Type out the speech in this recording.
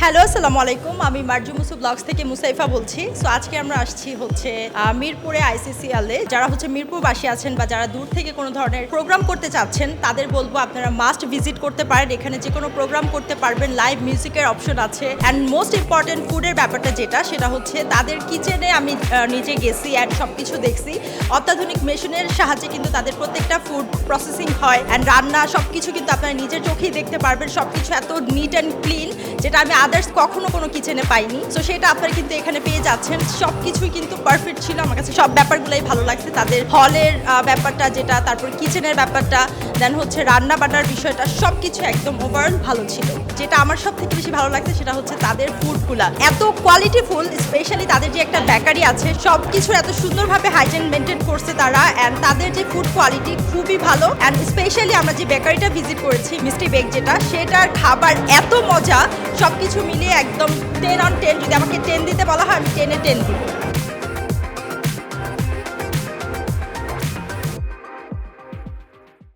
Hello, আসসালামু আলাইকুম। আমি মার্জু মুসু ব্লগস থেকে মুসাইফা বলছি। সো আজকে আমরা আসছি হচ্ছে মিরপুরে আইসিসিএলে। যারা হচ্ছে মিরপুরবাসী আছেন বা যারা দূর থেকে কোনো ধরনের প্রোগ্রাম করতে চাচ্ছেন তাদের বলবো আপনারা মাস্ট ভিজিট করতে পারেন। এখানে যে কোনো প্রোগ্রাম করতে পারবেন, লাইভ মিউজিকের অপশন আছে। অ্যান্ড মোস্ট ইম্পর্টেন্ট ফুডের ব্যাপারটা সেটা হচ্ছে তাদের কিচেনে আমি নিজে গেছি অ্যান্ড সব কিছু দেখছি। অত্যাধুনিক মেশিনের সাহায্যে কিন্তু তাদের প্রত্যেকটা ফুড প্রসেসিং হয় অ্যান্ড রান্না সব কিছু কিন্তু আপনারা নিজের চোখেই দেখতে পারবেন। সব কিছু এত নিট অ্যান্ড ক্লিন যেটা আমি আদার্স কখনো কোনো কিচেনে পাইনি। সো সেটা আপনারা কিন্তু এখানে পেয়ে যাচ্ছেন। সব কিছুই কিন্তু পারফেক্ট ছিল। আমার কাছে সব ব্যাপারগুলোই ভালো লাগছে। তাদের হলের ব্যাপারটা যেটা, তারপর কিচেনের ব্যাপারটা, দেন হচ্ছে রান্না বান্নার বিষয়টা, সব কিছু একদম ওভারঅল ভালো ছিল। যেটা আমার সব থেকে বেশি ভালো লাগছে সেটা হচ্ছে তাদের ফুডগুলা এত কোয়ালিটিফুল। স্পেশালি তাদের যে একটা বেকারি আছে, সব কিছু এত সুন্দরভাবে হাইজিন মেনটেন করছে তারা। অ্যান্ড তাদের যে ফুড কোয়ালিটি খুবই ভালো। অ্যান্ড স্পেশালি আমরা যে বেকারিটা ভিজিট করেছি, মিষ্টি বেক যেটা, সেটার খাবার এত মজা। সব কিছু মিলিয়ে একদম 10 on 10। যদি আমাকে 10 দিতে বলা হয় আমি 10-এ 10 দিব।